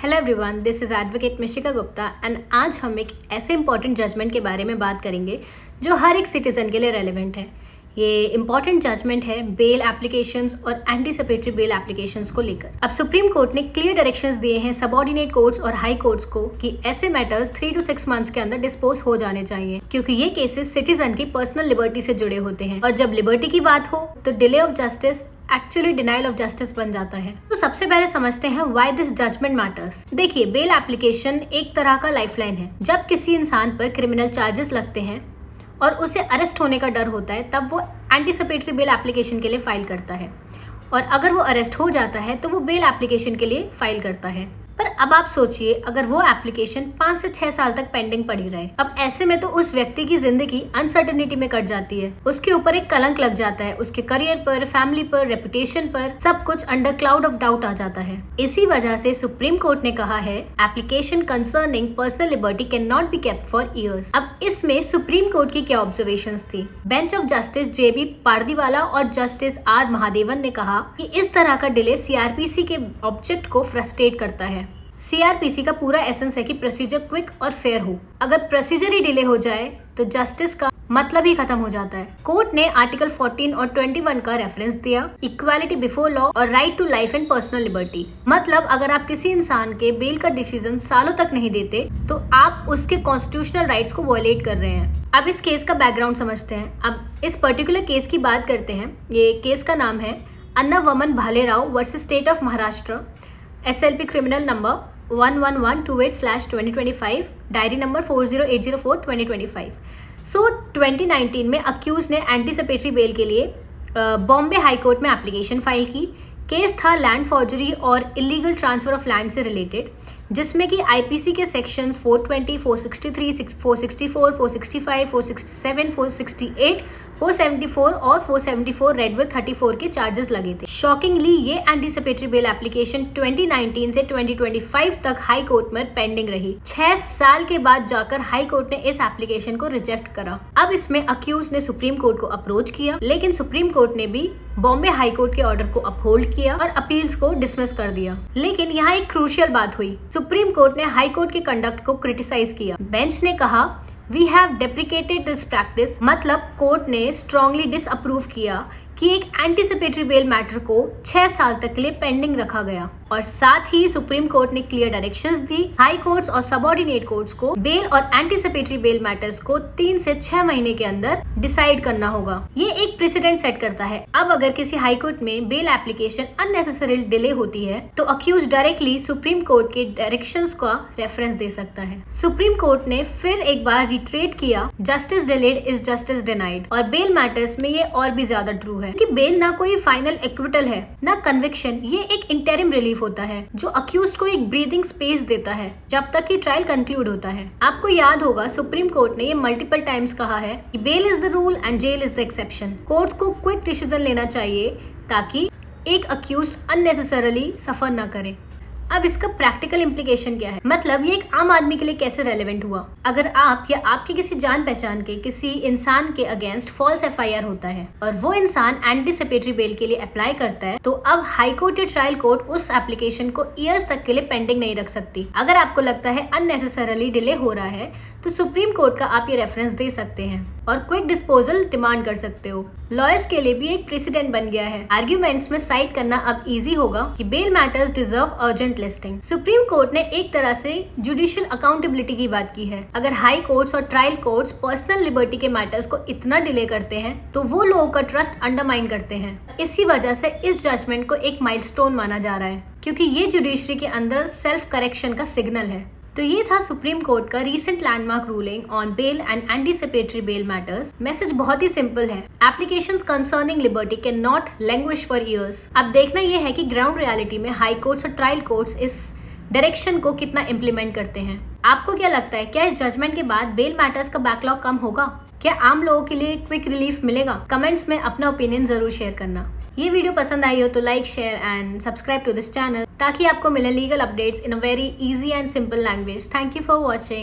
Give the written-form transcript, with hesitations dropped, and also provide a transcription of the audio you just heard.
Hello everyone, this is advocate Mishika Gupta and आज हम एक ऐसे इंपॉर्टेंट जजमेंट के बारे में बात करेंगे जो हर एक सिटीजन के लिए रेलेवेंट है। ये इंपॉर्टेंट जजमेंट है बेल एप्लीकेशंस और एंटीसिपेटरी बेल एप्लीकेशंस को लेकर। अब सुप्रीम कोर्ट ने क्लियर डायरेक्शंस दिए हैं सबऑर्डिनेट कोर्ट्स और हाई कोर्ट्स को कि ऐसे मैटर्स 3 to 6 मंथ्स के अंदर डिस्पोज हो जाने चाहिए, क्योंकि ये केसेस सिटीजन की पर्सनल लिबर्टी से जुड़े होते हैं और जब लिबर्टी की बात हो तो delay of justice actually denial of justice बन जाता है। तो सबसे पहले समझते हैं व्हाई दिस जजमेंट मैटर्स। देखिए, बेल एप्लीकेशन एक तरह का लाइफलाइन है। जब किसी इंसान पर क्रिमिनल चार्जेस लगते हैं और उसे अरेस्ट होने का डर होता है, तब वो एंटीसिपेटरी बेल एप्लीकेशन के लिए फाइल करता है, और अगर वो अरेस्ट हो जाता है तो वो बेल एप्लीकेशन के लिए फाइल करता है। पर अब आप सोचिए, अगर वो एप्लीकेशन 5 से 6 साल तक पेंडिंग पड़ी रहे, अब ऐसे में तो उस व्यक्ति की जिंदगी अनसर्टेनिटी में कट जाती है। उसके ऊपर एक कलंक लग जाता है, उसके करियर पर, फैमिली पर, रेपुटेशन पर, सब कुछ अंडर क्लाउड ऑफ डाउट आ जाता है। इसी वजह से सुप्रीम कोर्ट ने कहा है application concerning personal liberty can not be kept for years. अब इसमें सुप्रीम कोर्ट की क्या ऑब्जर्वेशंस थी? Bench of justice JB Pardiwala और जस्टिस R महादेवन ने कहा कि इस तरह का डिले CRPC के ऑब्जेक्ट को फ्रस्ट्रेट करता है। CRPC का पूरा एसेंस है कि प्रोसीजर क्विक और फेयर हो। अगर प्रोसीजर ही डिले हो जाए तो जस्टिस का मतलब ही खत्म हो जाता है। कोर्ट ने आर्टिकल 14 और 21 का रेफरेंस दिया, इक्वालिटी बिफोर लॉ और right to life and personal liberty. मतलब अगर आप किसी इंसान के बेल का डिसीजन सालों तक नहीं देते तो आप उसके कॉन्स्टिट्यूशनल राइट्स को वायलेट कर रहे हैं। अब इस केस का बैकग्राउंड समझते हैं। अब इस पर्टिकुलर केस की बात करते हैं। ये केस का नाम है अन्नावमन Bhalerao versus state of Maharashtra, SLP criminal number 1128/2025, diary number 40804/2025। So 2019 में अक्यूज ने एंटीसिपेटरी बेल के लिए बॉम्बे हाई कोर्ट में एप्लीकेशन फाइल की। केस था लैंड फॉर्जरी और इलीगल ट्रांसफर ऑफ लैंड से रिलेटेड, जिसमें कि IPC के सेक्शंस 420, 463, 464, 465, 467, 468, 474 और 474 रेड विद 34 के चार्जेस लगे थे। शॉकिंगली ये एंटीसिपेटरी बेल एप्लीकेशन 2019 से 2025 तक हाई कोर्ट में पेंडिंग रही। 6 साल के बाद जाकर हाई कोर्ट ने इस एप्लीकेशन को रिजेक्ट करा। अब इसमें अक्यूज ने सुप्रीम कोर्ट को अप्रोच किया, लेकिन सुप्रीम कोर्ट ने भी बॉम्बे हाई कोर्ट के ऑर्डर को अपहोल्ड किया और अपील्स को डिसमिस कर दिया। लेकिन यहाँ एक क्रूशियल बात हुई। सुप्रीम कोर्ट ने हाई कोर्ट के कंडक्ट को क्रिटिसाइज किया। बेंच ने कहा we have deprecated this practice, मतलब कोर्ट ने स्ट्रांगली डिसअप्रूव किया कि एक एंटीसिपेटरी बेल मैटर को 6 साल तक के लिए पेंडिंग रखा गया। और साथ ही सुप्रीम कोर्ट ने क्लियर डायरेक्शंस दी हाई कोर्ट्स और सबऑर्डिनेट कोर्ट्स को बेल और एंटीसिपेटरी बेल मैटर्स को 3 से 6 महीने के अंदर डिसाइड करना होगा। ये एक प्रेसिडेंट सेट करता है। अब अगर किसी हाई कोर्ट में बेल एप्लीकेशन अननेसेसरी डिले होती है तो अक्यूज डायरेक्टली सुप्रीम कोर्ट के डायरेक्शंस का रेफरेंस दे सकता है। सुप्रीम कोर्ट ने फिर एक बार रिट्रेट किया, justice delayed is justice denied, और बेल मैटर्स में ये और भी ज्यादा ट्रू है कि बेल ना कोई फाइनल एक्विटल है ना कन्विक्शन। ये एक इंटरिम रिलीफ होता है जो अक्यूज्ड को एक ब्रीदिंग स्पेस देता है जब तक कि ट्रायल कंक्लूड होता है। आपको याद होगा सुप्रीम कोर्ट ने ये मल्टीपल टाइम्स कहा है कि bail is the rule and jail is the exception. Courts को क्विक डिसीजन लेना चाहिए ताकि एक अक्यूज्ड अननेसेसरली सफर न करे। अब इसका प्रैक्टिकल इम्प्लीकेशन क्या है? मतलब ये एक आम आदमी के लिए कैसे रेलेवेंट हुआ? अगर आप या आपके किसी जान पहचान के किसी इंसान के अगेंस्ट फॉल्स FIR होता है और वो इंसान एंटीसिपेटरी बेल के लिए अप्लाई करता है, तो अब हाई कोर्ट या ट्रायल कोर्ट उस एप्लीकेशन को ईयर्स तक के लिए पेंडिंग नहीं रख सकती। अगर आपको लगता है अननेसेसरली डिले हो रहा है तो सुप्रीम कोर्ट का आप ये रेफरेंस दे सकते हैं और क्विक डिस्पोजल डिमांड कर सकते हो। लॉयर्स के लिए भी एक प्रेसिडेंट बन गया है। आर्ग्यूमेंट्स में साइट करना अब इजी होगा कि bail matters deserve urgent listing. Supreme court ने एक तरह से जुडिशियल अकाउंटेबिलिटी की बात की है। अगर हाई कोर्ट्स और ट्रायल कोर्ट्स पर्सनल लिबर्टी के मैटर्स को इतना डिले करते हैं तो वो लोगों का ट्रस्ट अंडरमाइन करते हैं। इसी वजह से इस जजमेंट को एक माइलस्टोन माना जा रहा है, क्योंकि ये जुडिशरी के अंदर सेल्फ करेक्शन का सिग्नल है। तो ये था सुप्रीम कोर्ट का recent landmark ruling on bail and anticipatory bail matters. Message बहुत ही सिंपल है, applications concerning liberty can not languish for years. अब देखना ये है कि ग्राउंड रियलिटी में हाई कोर्ट्स और ट्रायल कोर्ट्स इस डायरेक्शन को कितना इम्प्लीमेंट करते हैं। आपको क्या लगता है, क्या इस जजमेंट के बाद बेल मैटर्स का बैकलॉग कम होगा? क्या आम लोगों के लिए क्विक रिलीफ मिलेगा? कमेंट्स में अपना ओपिनियन जरूर शेयर करना। ये वीडियो पसंद आई हो तो like, share and subscribe to this channel ताकि आपको मिले legal updates in a very easy and simple language. Thank you for watching.